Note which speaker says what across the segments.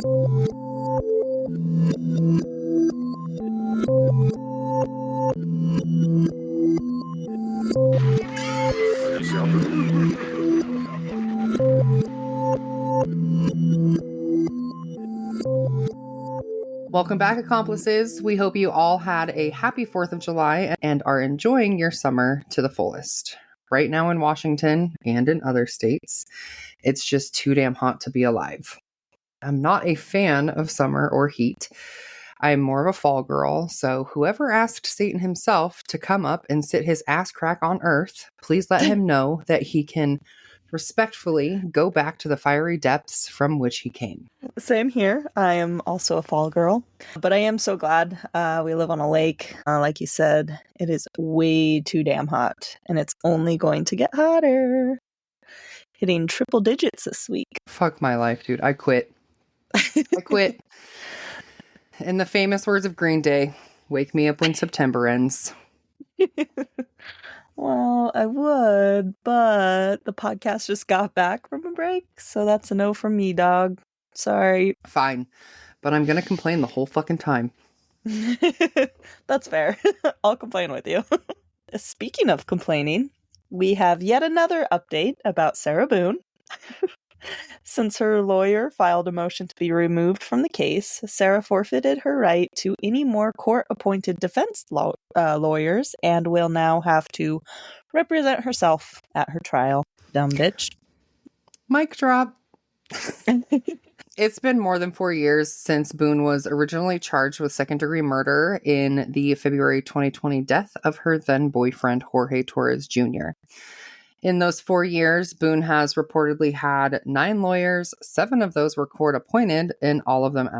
Speaker 1: Welcome back, accomplices. We hope you all had a happy 4th of July and are enjoying your summer to the fullest. Right now in Washington and in other states, it's just too damn hot to be alive. I'm not a fan of summer or heat. I'm more of a fall girl, so whoever asked Satan himself to come up and sit his ass crack on Earth, please let him know that he can respectfully go back to the fiery depths from which he came.
Speaker 2: Same here. I am also a fall girl, but I am so glad we live on a lake. Like you said, it is way too damn hot, and it's only going to get hotter. Hitting triple digits this week.
Speaker 1: Fuck my life, dude. I quit. I quit. In the famous words of Green Day, wake me up when September ends.
Speaker 2: Well, I would, but the podcast just got back from a break, so that's a no from me, dog. Sorry.
Speaker 1: Fine, but I'm gonna complain the whole fucking time.
Speaker 2: That's fair. I'll complain with you. Speaking of complaining, we have yet another update about Sarah Boone. Since her lawyer filed a motion to be removed from the case, Sarah forfeited her right to any more court-appointed defense lawyers and will now have to represent herself at her trial. Dumb bitch.
Speaker 1: Mic drop. It's been more than 4 years since Boone was originally charged with second-degree murder in the February 2020 death of her then-boyfriend, Jorge Torres Jr. In those 4 years, Boone has reportedly had 9 lawyers. 7 of those were court-appointed, and all of them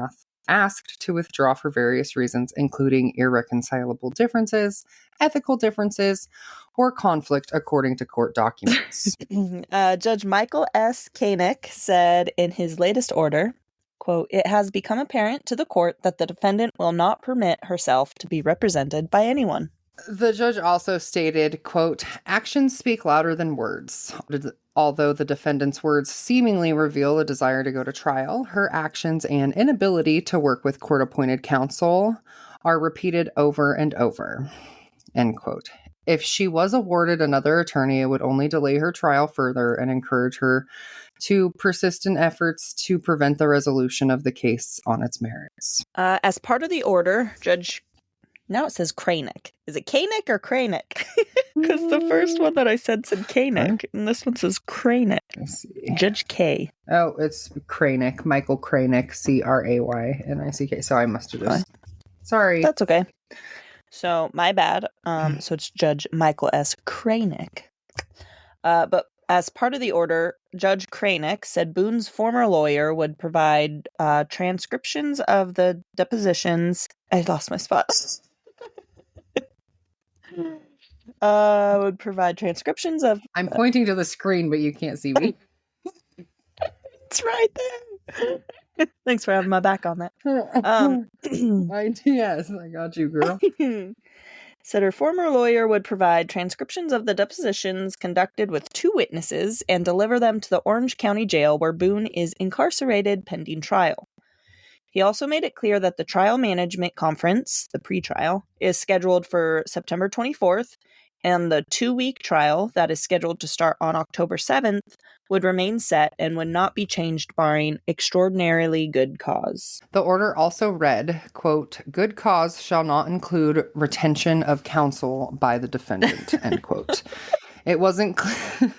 Speaker 1: asked to withdraw for various reasons, including irreconcilable differences, ethical differences, or conflict, according to court documents.
Speaker 2: Judge Michael S. Koenig said in his latest order, quote, "It has become apparent to the court that the defendant will not permit herself to be represented by anyone."
Speaker 1: The judge also stated, quote, "Actions speak louder than words. Although the defendant's words seemingly reveal a desire to go to trial, her actions and inability to work with court-appointed counsel are repeated over and over." End quote. If she was awarded another attorney, it would only delay her trial further and encourage her to persist in efforts to prevent the resolution of the case on its merits.
Speaker 2: As part of the order, Judge... Now it says Koenig. Is it Koenig or Koenig? Because the first one that I said Koenig, and this one says Koenig.
Speaker 1: Let's see.
Speaker 2: Judge K.
Speaker 1: Oh, it's Kranick. Michael Kranick, Kraynick. So I must have just... Sorry.
Speaker 2: That's okay. So, my bad. So it's Judge Michael S. Koenig. But as part of the order, Judge Koenig said Boone's former lawyer would provide transcriptions of the depositions. I lost my spot. Would provide transcriptions of...
Speaker 1: I'm pointing to the screen, but you can't see me.
Speaker 2: It's right there. Thanks for having my back on that.
Speaker 1: Yes, I got you, girl.
Speaker 2: Said her former lawyer would provide transcriptions of the depositions conducted with 2 witnesses and deliver them to the Orange County Jail where Boone is incarcerated pending trial. He also made it clear that the trial management conference, the pre-trial, is scheduled for September 24th, and the 2-week trial that is scheduled to start on October 7th would remain set and would not be changed barring extraordinarily good cause.
Speaker 1: The order also read, quote, "Good cause shall not include retention of counsel by the defendant," end quote. It wasn't clear.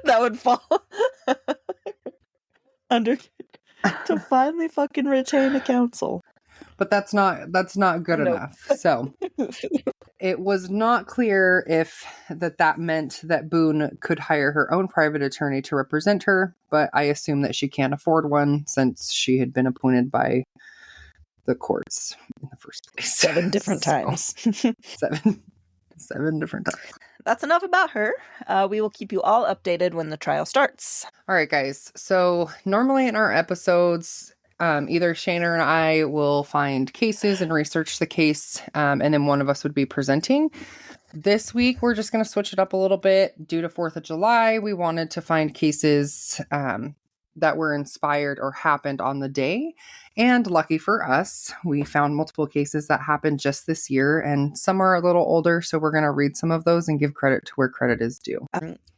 Speaker 2: That would fall under to finally fucking retain a counsel.
Speaker 1: But that's not good enough. So it was not clear if that meant that Boone could hire her own private attorney to represent her, but I assume that she can't afford one since she had been appointed by the courts in the first place.
Speaker 2: 7 different times.
Speaker 1: 7 different times.
Speaker 2: That's enough about her. We will keep you all updated when the trial starts.
Speaker 1: All right, guys. So normally in our episodes, either Shayna and I will find cases and research the case, and then one of us would be presenting. This week, we're just going to switch it up a little bit. Due to 4th of July, we wanted to find cases that were inspired or happened on the day. And lucky for us, we found multiple cases that happened just this year, and some are a little older, so we're going to read some of those and give credit to where credit is due.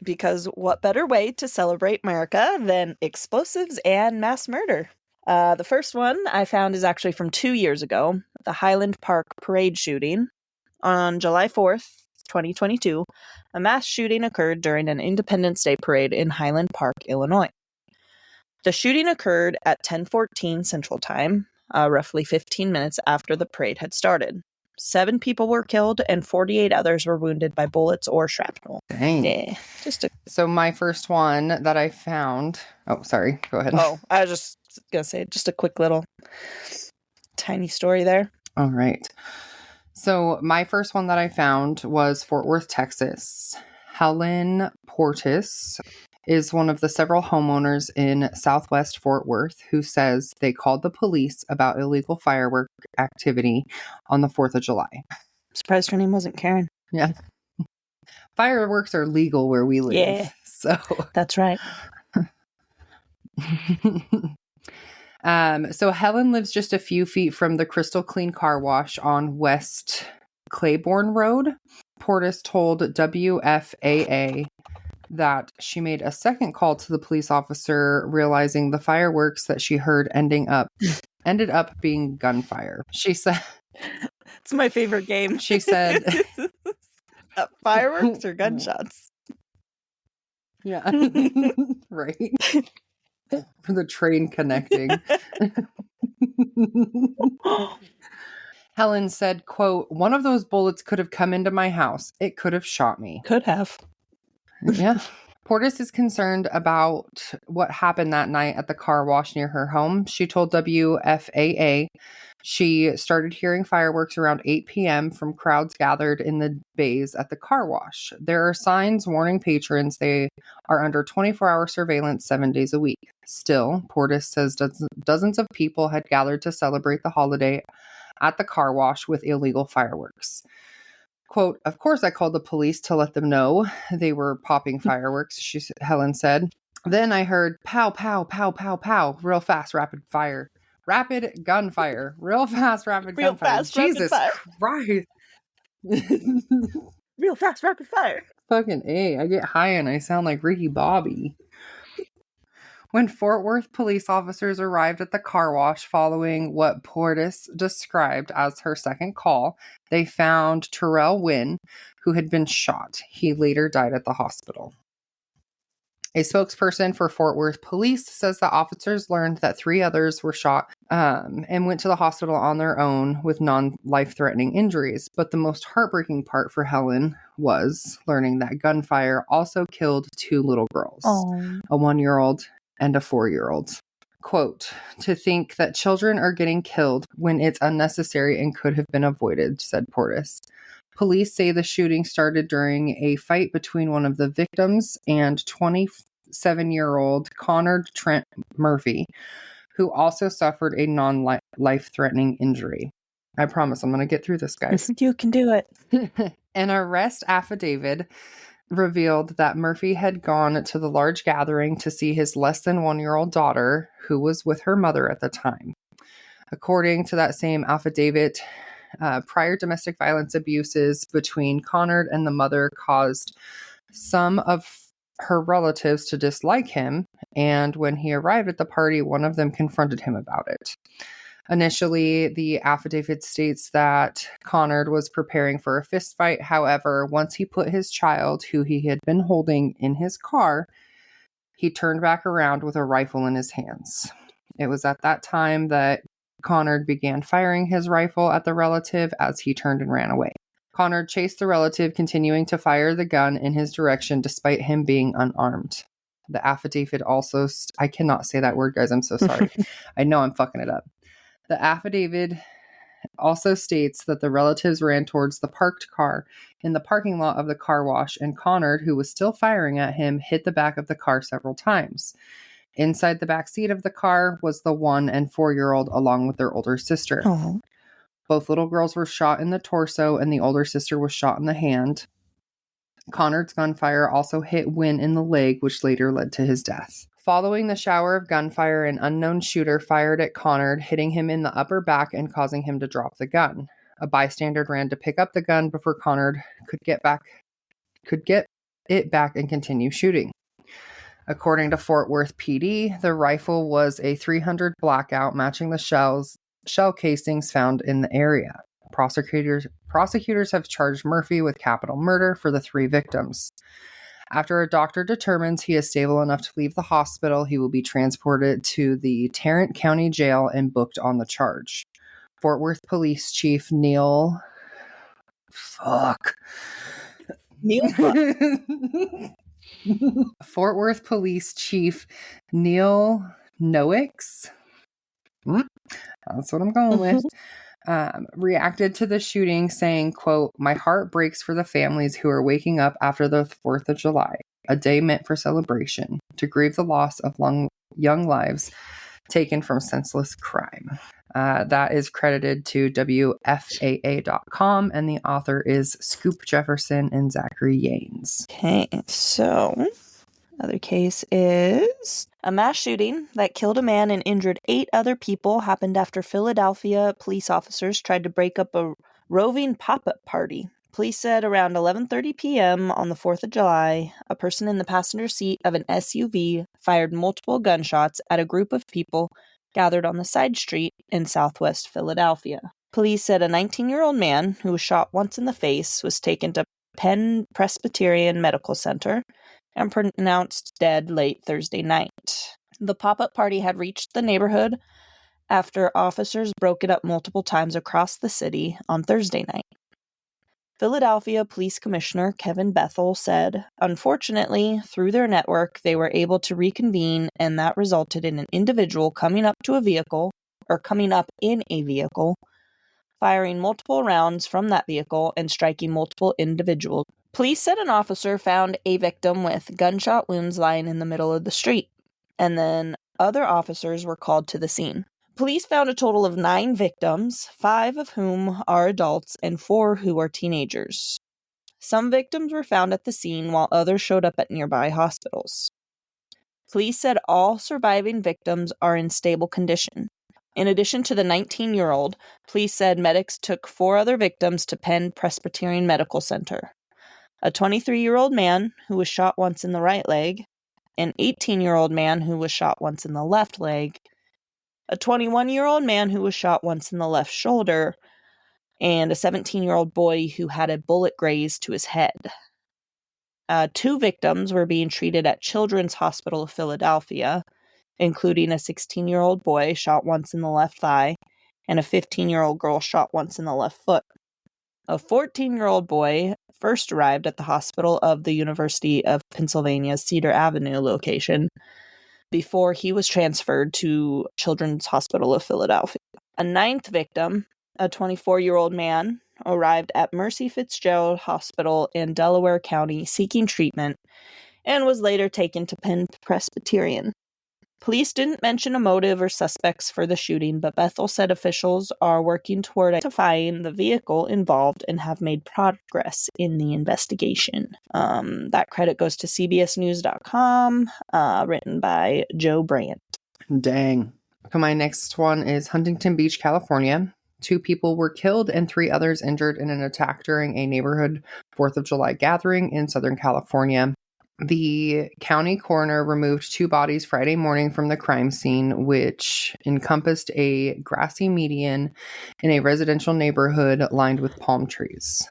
Speaker 2: Because what better way to celebrate America than explosives and mass murder? The first one I found is actually from 2 years ago, the Highland Park parade shooting. On July 4th, 2022, a mass shooting occurred during an Independence Day parade in Highland Park, Illinois. The shooting occurred at 10:14 Central Time, roughly 15 minutes after the parade had started. 7 people were killed and 48 others were wounded by bullets or shrapnel.
Speaker 1: Dang.
Speaker 2: Yeah,
Speaker 1: So my first one that I found... Oh, sorry. Go ahead.
Speaker 2: Oh, I was just going to say, just a quick little tiny story there.
Speaker 1: All right. So my first one that I found was Fort Worth, Texas. Helen Portis is one of the several homeowners in Southwest Fort Worth who says they called the police about illegal firework activity on the 4th of July.
Speaker 2: I'm surprised her name wasn't Karen.
Speaker 1: Yeah. Fireworks are legal where we live.
Speaker 2: Yeah.
Speaker 1: So
Speaker 2: that's right.
Speaker 1: So Helen lives just a few feet from the Crystal Clean Car Wash on West Claiborne Road. Portis told WFAA that she made a second call to the police officer, realizing the fireworks that she heard ended up being gunfire. She said,
Speaker 2: "It's my favorite game."
Speaker 1: She said,
Speaker 2: "Fireworks or gunshots?"
Speaker 1: Yeah, right. For the train connecting. Helen said, quote, "One of those bullets could have come into my house. It could have shot me."
Speaker 2: Could have.
Speaker 1: Yeah. Portis is concerned about what happened that night at the car wash near her home. She told WFAA she started hearing fireworks around 8 p.m. from crowds gathered in the bays at the car wash. There are signs warning patrons they are under 24-hour surveillance 7 days a week. Still, Portis says dozens of people had gathered to celebrate the holiday at the car wash with illegal fireworks. Quote, "Of course I called the police to let them know they were popping fireworks," Helen said. "Then I heard pow, pow, pow, pow, pow, real fast, rapid gunfire, real fast, rapid
Speaker 2: real
Speaker 1: gunfire."
Speaker 2: Fast,
Speaker 1: Jesus
Speaker 2: rapid fire.
Speaker 1: Christ.
Speaker 2: Real fast, rapid fire.
Speaker 1: Fucking A. I get high and I sound like Ricky Bobby. When Fort Worth police officers arrived at the car wash following what Portis described as her second call, they found Terrell Wynn, who had been shot. He later died at the hospital. A spokesperson for Fort Worth police says the officers learned that 3 others were shot and went to the hospital on their own with non-life-threatening injuries. But the most heartbreaking part for Helen was learning that gunfire also killed 2 little girls, a 1-year-old and a 4-year-old. Quote, "To think that children are getting killed when it's unnecessary and could have been avoided," said Portis. Police say the shooting started during a fight between one of the victims and 27-year-old Connor Trent Murphy, who also suffered a non-life-threatening injury. I promise I'm going to get through this, guys.
Speaker 2: You can do it.
Speaker 1: An arrest affidavit revealed that Murphy had gone to the large gathering to see his less than 1-year-old daughter, who was with her mother at the time. According to that same affidavit, prior domestic violence abuses between Connor and the mother caused some of her relatives to dislike him, and when he arrived at the party, one of them confronted him about it. Initially, the affidavit states that Connor was preparing for a fist fight. However, once he put his child, who he had been holding, in his car, he turned back around with a rifle in his hands. It was at that time that Connor began firing his rifle at the relative as he turned and ran away. Connor chased the relative, continuing to fire the gun in his direction despite him being unarmed. The affidavit also... I cannot say that word, guys. I'm so sorry. I know I'm fucking it up. The affidavit also states that the relatives ran towards the parked car in the parking lot of the car wash, and Connor, who was still firing at him, hit the back of the car several times. Inside the back seat of the car was the 1- and 4-year-old along with their older sister.
Speaker 2: Oh.
Speaker 1: Both little girls were shot in the torso, and the older sister was shot in the hand. Connor's gunfire also hit Wynn in the leg, which later led to his death. Following the shower of gunfire, an unknown shooter fired at Connard, hitting him in the upper back and causing him to drop the gun. A bystander ran to pick up the gun before Connard could get it back and continue shooting. According to Fort Worth PD, the rifle was a .300 Blackout, matching the shell casings found in the area. Prosecutors have charged Murphy with capital murder for the 3 victims. After a doctor determines he is stable enough to leave the hospital, he will be transported to the Tarrant County Jail and booked on the charge. Fort Worth Police Chief Neil... Fuck.
Speaker 2: Neil
Speaker 1: Fort Worth Police Chief Neil Noakes, that's what I'm going with, reacted to the shooting saying, quote, "My heart breaks for the families who are waking up after the 4th of July, a day meant for celebration, to grieve the loss of young lives taken from senseless crime." That is credited to WFAA.com, and the author is Scoop Jefferson and Zachary Yanes.
Speaker 2: Okay, so other case is a mass shooting that killed a man and injured 8 other people happened after Philadelphia police officers tried to break up a roving pop-up party. Police said around 11:30 p.m. on the 4th of July, a person in the passenger seat of an SUV fired multiple gunshots at a group of people gathered on the side street in southwest Philadelphia. Police said a 19-year-old man who was shot once in the face was taken to Penn Presbyterian Medical Center and pronounced dead late Thursday night. The pop-up party had reached the neighborhood after officers broke it up multiple times across the city on Thursday night. Philadelphia Police Commissioner Kevin Bethel said, "Unfortunately, through their network, they were able to reconvene, and that resulted in an individual coming up in a vehicle, firing multiple rounds from that vehicle and striking multiple individuals." Police said an officer found a victim with gunshot wounds lying in the middle of the street, and then other officers were called to the scene. Police found a total of 9 victims, 5 of whom are adults and 4 who are teenagers. Some victims were found at the scene while others showed up at nearby hospitals. Police said all surviving victims are in stable condition. In addition to the 19-year-old, police said medics took 4 other victims to Penn Presbyterian Medical Center. A 23-year-old man who was shot once in the right leg, an 18-year-old man who was shot once in the left leg, a 21-year-old man who was shot once in the left shoulder, and a 17-year-old boy who had a bullet grazed to his head. 2 victims were being treated at Children's Hospital of Philadelphia, including a 16-year-old boy shot once in the left thigh and a 15-year-old girl shot once in the left foot. A 14-year-old boy first arrived at the hospital of the University of Pennsylvania's Cedar Avenue location before he was transferred to Children's Hospital of Philadelphia. A 9th victim, a 24-year-old man, arrived at Mercy Fitzgerald Hospital in Delaware County seeking treatment and was later taken to Penn Presbyterian. Police didn't mention a motive or suspects for the shooting, but Bethel said officials are working toward identifying the vehicle involved and have made progress in the investigation. That credit goes to CBSNews.com, written by Joe Brandt.
Speaker 1: Dang. So my next one is Huntington Beach, California. 2 people were killed and 3 others injured in an attack during a neighborhood 4th of July gathering in Southern California. The county coroner removed 2 bodies Friday morning from the crime scene, which encompassed a grassy median in a residential neighborhood lined with palm trees.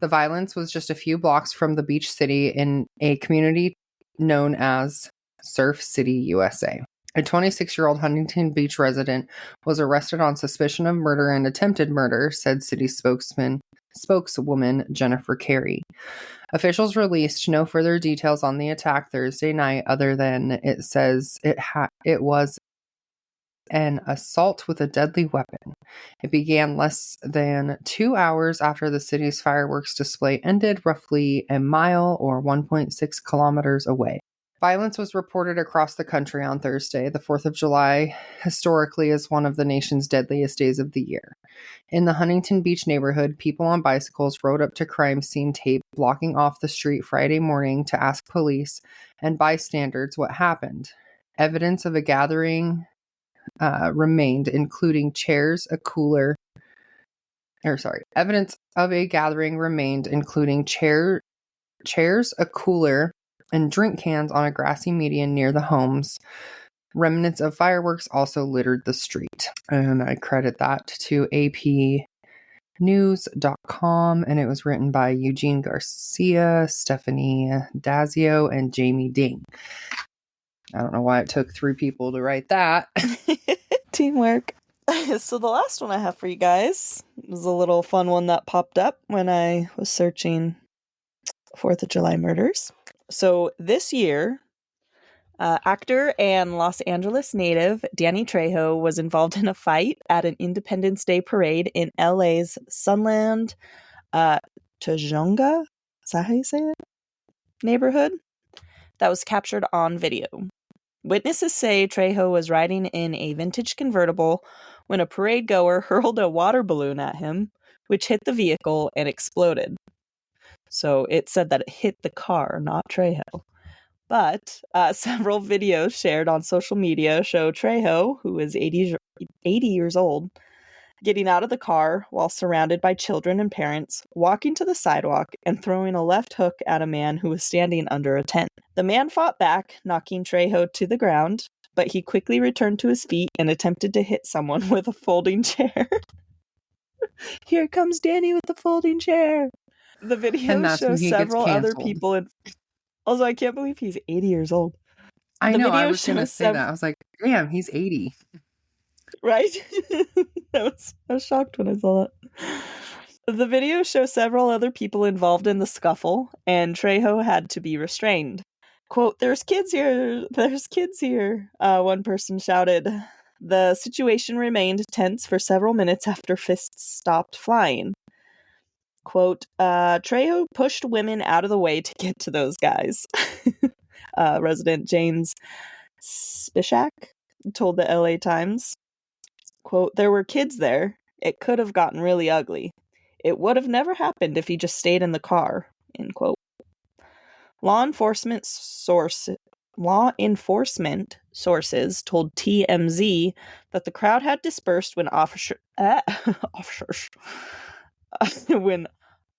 Speaker 1: The violence was just a few blocks from the beach city in a community known as Surf City, USA. A 26-year-old Huntington Beach resident was arrested on suspicion of murder and attempted murder, said city spokeswoman Jennifer Carey. Officials released no further details on the attack Thursday night other than it says it was an assault with a deadly weapon. It began less than 2 hours after the city's fireworks display ended, roughly a mile or 1.6 kilometers away. Violence was reported across the country on Thursday. The 4th of July historically is one of the nation's deadliest days of the year. In the Huntington Beach neighborhood, people on bicycles rode up to crime scene tape blocking off the street Friday morning to ask police and bystanders what happened. Evidence of a gathering remained, including evidence of a gathering remained, including chairs, a cooler, and drink cans on a grassy median near the homes. Remnants of fireworks also littered the street. And I credit that to apnews.com, and it was written by Eugene Garcia, Stephanie Dazio, and Jamie Ding. I don't know why it took 3 people to write that.
Speaker 2: Teamwork. So the last one I have for you guys was a little fun one that popped up when I was searching 4th of July murders. So this year, actor and Los Angeles native Danny Trejo was involved in a fight at an Independence Day parade in LA's Sunland Tujunga, is that how you say it? Neighborhood that was captured on video. Witnesses say Trejo was riding in a vintage convertible when a parade goer hurled a water balloon at him, which hit the vehicle and exploded. So it said that it hit the car, not Trejo. But several videos shared on social media show Trejo, who is 80 years old, getting out of the car while surrounded by children and parents, walking to the sidewalk and throwing a left hook at a man who was standing under a tent. The man fought back, knocking Trejo to the ground, but he quickly returned to his feet and attempted to hit someone with a folding chair. Here comes Danny with the folding chair. The video shows several other people in... Also, I can't believe he's 80 years old.
Speaker 1: I know, I was going to say that. I was like, damn, he's 80.
Speaker 2: Right? I was shocked when I saw that. The video shows several other people involved in the scuffle, and Trejo had to be restrained. Quote, "There's kids here! There's kids here!" One person shouted. The situation remained tense for several minutes after fists stopped flying. Quote, "Trejo pushed women out of the way to get to those guys." Resident James Spishak told the LA Times. Quote, "There were kids there. It could have gotten really ugly. It would have never happened if he just stayed in the car." End quote. Law enforcement sources told TMZ that the crowd had dispersed when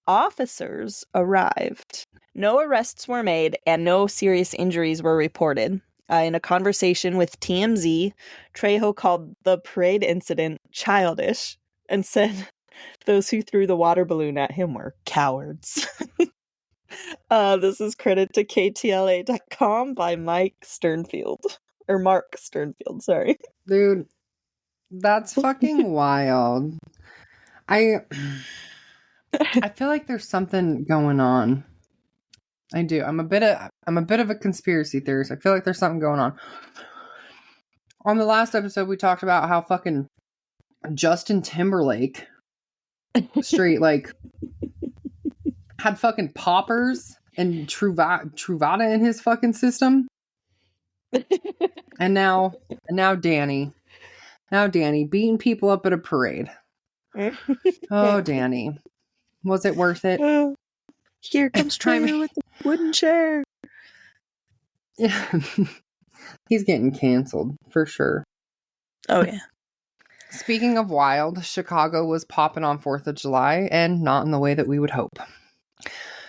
Speaker 2: officers arrived. No arrests were made and no serious injuries were reported. In a conversation with TMZ, Trejo called the parade incident childish and said those who threw the water balloon at him were cowards. This is credit to KTLA.com by Mark Sternfield, sorry.
Speaker 1: Dude, that's fucking wild. I feel like there's something going on. I do. I'm a bit of a conspiracy theorist. I feel like there's something going on. On the last episode, we talked about how fucking Justin Timberlake straight like had fucking poppers and Truvada in his fucking system. and now Danny beating people up at a parade. Oh, Danny. Was it worth it?
Speaker 2: Here comes Trejo with the wooden chair.
Speaker 1: Yeah. He's getting canceled for sure.
Speaker 2: Oh, yeah.
Speaker 1: Speaking of wild, Chicago was popping on 4th of July, and not in the way that we would hope.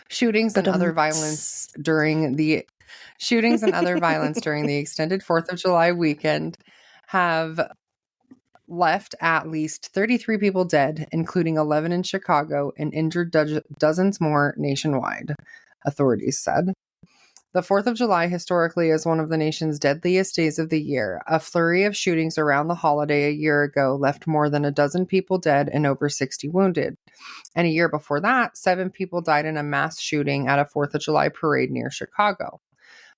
Speaker 1: Shootings and other violence during the extended 4th of July weekend have left at least 33 people dead, including 11 in Chicago, and injured dozens more nationwide, authorities said. The 4th of July historically is one of the nation's deadliest days of the year. A flurry of shootings around the holiday a year ago left more than a dozen people dead and over 60 wounded. And a year before that, 7 people died in a mass shooting at a 4th of July parade near Chicago.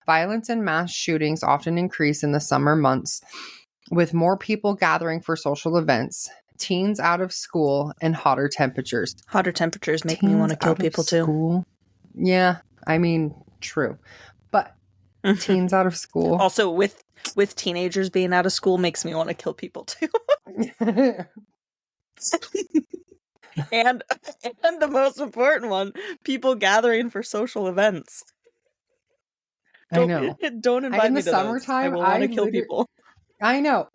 Speaker 1: Violence and mass shootings often increase in the summer months, with more people gathering for social events, teens out of school, and hotter temperatures.
Speaker 2: Hotter temperatures make me want to kill people too.
Speaker 1: Yeah, I mean, true. But teens out of school.
Speaker 2: Also, with teenagers being out of school makes me want to kill people too. and the most important one, people gathering for social events.
Speaker 1: I know.
Speaker 2: Don't invite
Speaker 1: in
Speaker 2: me
Speaker 1: the
Speaker 2: to those. I
Speaker 1: summertime,
Speaker 2: will want to kill people.
Speaker 1: I know.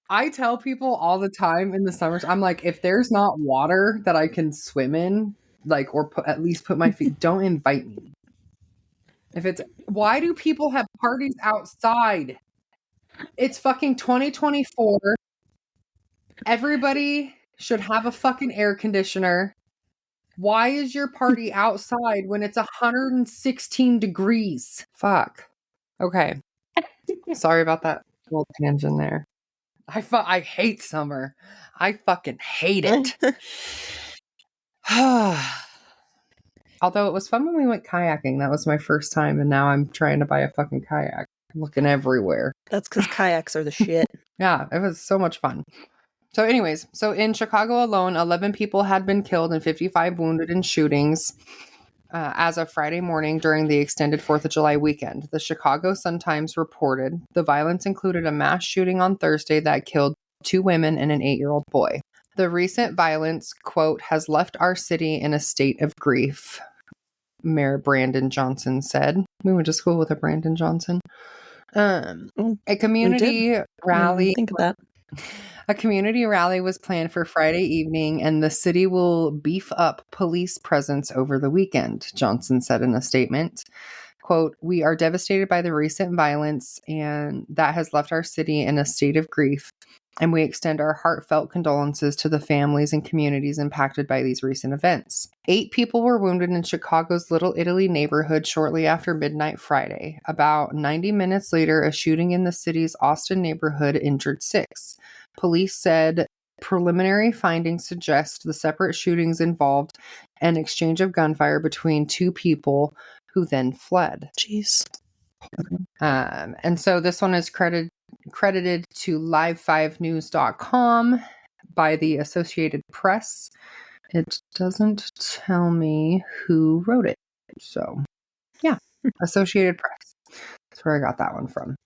Speaker 1: I tell people all the time in the summers, I'm like, if there's not water that I can swim in, like, or at least put my feet, don't invite me. Why do people have parties outside? It's fucking 2024. Everybody should have a fucking air conditioner. Why is your party outside when it's 116 degrees? Fuck. Okay. Sorry about that little tangent there. I hate summer. I fucking hate it. Although it was fun when we went kayaking. That was my first time, and now I'm trying to buy a fucking kayak. I'm looking everywhere.
Speaker 2: That's because kayaks are the shit.
Speaker 1: Yeah, it was so much fun. So anyways, in Chicago alone, 11 people had been killed and 55 wounded in shootings as of Friday morning during the extended 4th of July weekend. The Chicago Sun-Times reported the violence included a mass shooting on Thursday that killed 2 women and an 8-year-old boy. The recent violence, quote, has left our city in a state of grief, Mayor Brandon Johnson said. We went to school with a Brandon Johnson. A community rally.
Speaker 2: Think of that.
Speaker 1: A community rally was planned for Friday evening, and the city will beef up police presence over the weekend, Johnson said in a statement. Quote, we are devastated by the recent violence, and that has left our city in a state of grief, and we extend our heartfelt condolences to the families and communities impacted by these recent events. 8 people were wounded in Chicago's Little Italy neighborhood shortly after midnight Friday. About 90 minutes later, a shooting in the city's Austin neighborhood injured 6. Police said preliminary findings suggest the separate shootings involved an exchange of gunfire between 2 people who then fled.
Speaker 2: Jeez.
Speaker 1: And so this one is credited to live5news.com by the Associated Press. It doesn't tell me who wrote it. So, yeah, Associated Press. That's where I got that one from.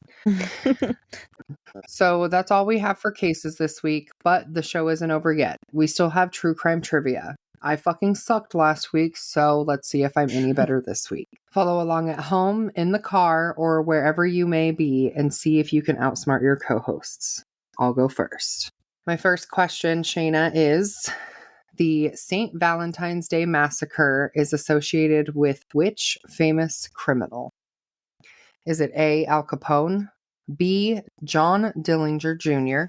Speaker 1: So that's all we have for cases this week, but the show isn't over yet. We still have true crime trivia. I fucking sucked last week, so let's see if I'm any better this week. Follow along at home, in the car, or wherever you may be, and see if you can outsmart your co-hosts. I'll go first. My first question, Shayna, is the St. Valentine's Day Massacre is associated with which famous criminal? Is it A, Al Capone, B, John Dillinger Jr.,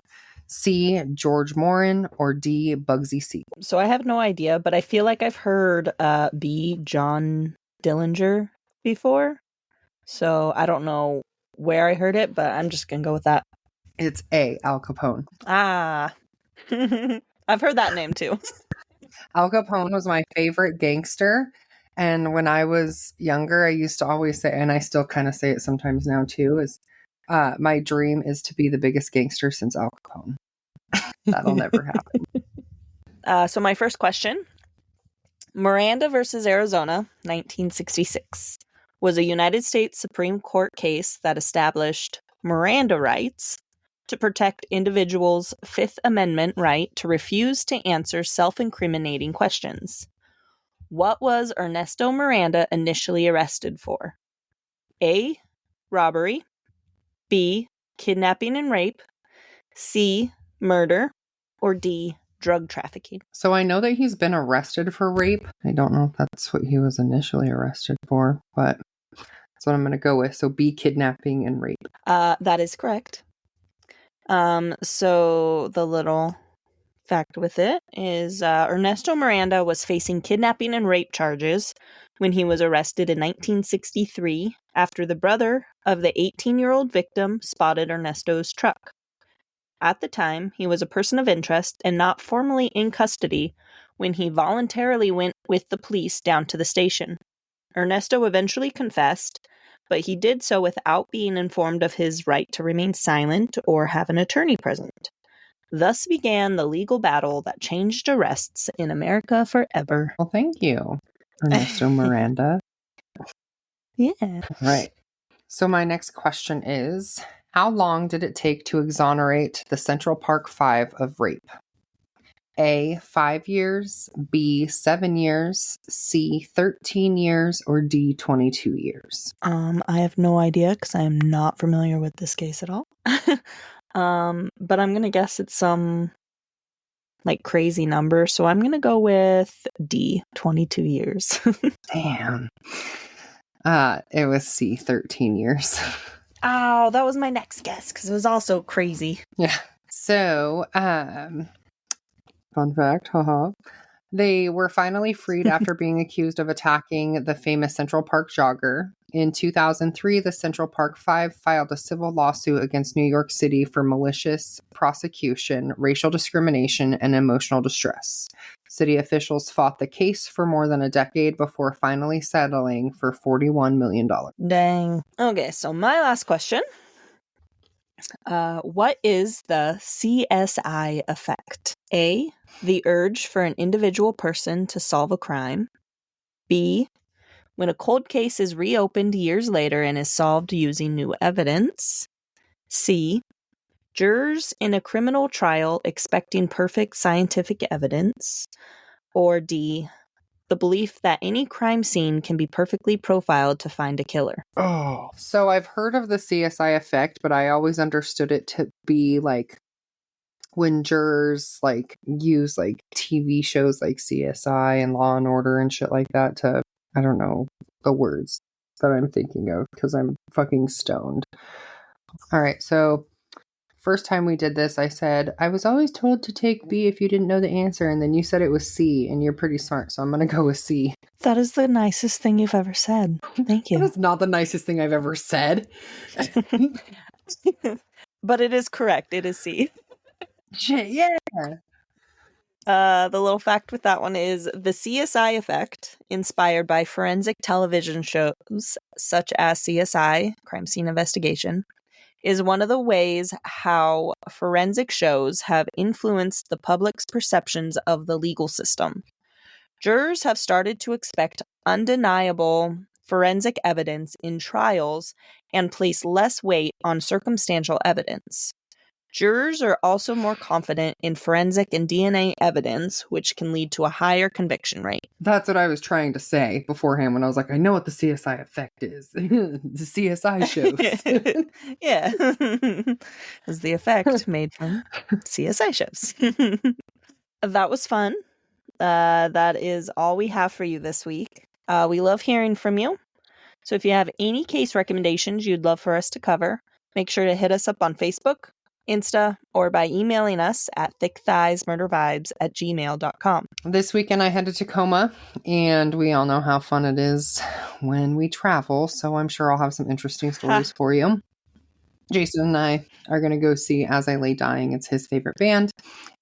Speaker 1: C, George Morin, or D, Bugsy Siegel?
Speaker 2: So I have no idea, but I feel like I've heard B, John Dillinger before. So I don't know where I heard it, but I'm just going to go with that.
Speaker 1: It's A, Al Capone.
Speaker 2: Ah. I've heard that name too.
Speaker 1: Al Capone was my favorite gangster. And when I was younger, I used to always say, and I still kind of say it sometimes now too, is my dream is to be the biggest gangster since Al Capone. That'll never happen.
Speaker 2: So my first question, Miranda versus Arizona, 1966, was a United States Supreme Court case that established Miranda rights to protect individuals' Fifth Amendment right to refuse to answer self-incriminating questions. What was Ernesto Miranda initially arrested for? A, robbery, B, kidnapping and rape, C, murder, or D, drug trafficking?
Speaker 1: So I know that he's been arrested for rape. I don't know if that's what he was initially arrested for, but that's what I'm going to go with. So B, kidnapping and rape.
Speaker 2: That is correct. So the little fact with it is Ernesto Miranda was facing kidnapping and rape charges when he was arrested in 1963 after the brother of the 18-year-old victim spotted Ernesto's truck. At the time, he was a person of interest and not formally in custody when he voluntarily went with the police down to the station. Ernesto eventually confessed, but he did so without being informed of his right to remain silent or have an attorney present. Thus began the legal battle that changed arrests in America forever.
Speaker 1: Well, thank you, Ernesto Miranda.
Speaker 2: Yeah.
Speaker 1: Right. So my next question is, how long did it take to exonerate the Central Park Five of rape? A, 5 years, B, 7 years, C, 13 years, or D, 22 years?
Speaker 2: I have no idea because I am not familiar with this case at all. But I'm gonna guess it's some like crazy number, so I'm gonna go with D, 22 years.
Speaker 1: Damn. It was C, 13 years.
Speaker 2: Oh, that was my next guess because it was also crazy.
Speaker 1: Yeah. So, fun fact, haha. They were finally freed after being accused of attacking the famous Central Park jogger. In 2003, the Central Park Five filed a civil lawsuit against New York City for malicious prosecution, racial discrimination, and emotional distress. City officials fought the case for more than a decade before finally settling for $41 million.
Speaker 2: Dang. Okay, so my last question. What is the CSI effect? A, the urge for an individual person to solve a crime. B, when a cold case is reopened years later and is solved using new evidence. C, jurors in a criminal trial expecting perfect scientific evidence. Or D, the belief that any crime scene can be perfectly profiled to find a killer.
Speaker 1: Oh, so I've heard of the CSI effect, but I always understood it to be like when jurors like use like TV shows like CSI and Law and Order and shit like that to, I don't know the words that I'm thinking of because I'm fucking stoned. All right, so first time we did this, I said, I was always told to take B if you didn't know the answer, and then you said it was C, and you're pretty smart, so I'm gonna go with C.
Speaker 2: That is the nicest thing you've ever said. Thank you.
Speaker 1: That is not the nicest thing I've ever said.
Speaker 2: But it is correct. It is C.
Speaker 1: Yeah.
Speaker 2: The little fact with that one is the CSI effect, inspired by forensic television shows such as CSI, Crime Scene Investigation, is one of the ways how forensic shows have influenced the public's perceptions of the legal system. Jurors have started to expect undeniable forensic evidence in trials and place less weight on circumstantial evidence. Jurors are also more confident in forensic and DNA evidence, which can lead to a higher conviction rate.
Speaker 1: That's what I was trying to say beforehand when I was like, I know what the CSI effect is. The CSI shows.
Speaker 2: Yeah. Is the effect made from CSI shows. That was fun. That is all we have for you this week. We love hearing from you. So if you have any case recommendations you'd love for us to cover, make sure to hit us up on Facebook, Insta, or by emailing us at thickthighsmurdervibes@gmail.com.
Speaker 1: This weekend I headed to Tacoma, and we all know how fun it is when we travel, so I'm sure I'll have some interesting stories for you. Jason and I are going to go see As I Lay Dying. It's his favorite band.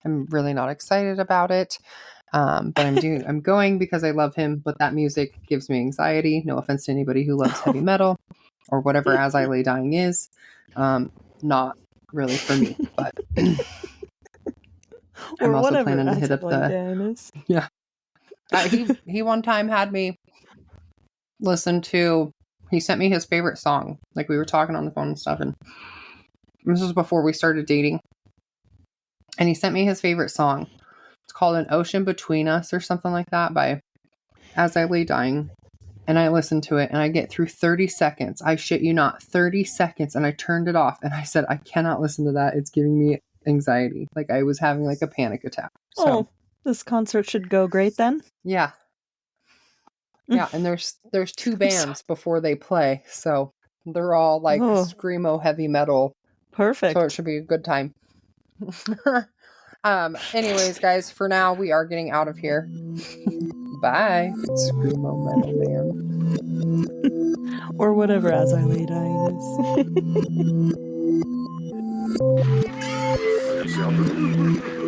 Speaker 1: I'm really not excited about it, but I'm going because I love him, but that music gives me anxiety. No offense to anybody who loves heavy metal or whatever As I Lay Dying is. Not really for me, but I'm also planning to hit up the... Yeah. He one time had me listen to... He sent me his favorite song. Like, we were talking on the phone and stuff, and this was before we started dating. And he sent me his favorite song. It's called An Ocean Between Us or something like that by As I Lay Dying. And I listened to it, and I get through 30 seconds. I shit you not, 30 seconds, and I turned it off. And I said, I cannot listen to that. It's giving me anxiety. Like, I was having like a panic attack. So,
Speaker 2: oh, this concert should go great then.
Speaker 1: Yeah. Yeah, and there's two bands before they play, so they're all like screamo heavy metal.
Speaker 2: Perfect.
Speaker 1: So it should be a good time. Anyways, guys, for now we are getting out of here. Bye. Screamo metal band.
Speaker 2: Or whatever As I Lay Dying is.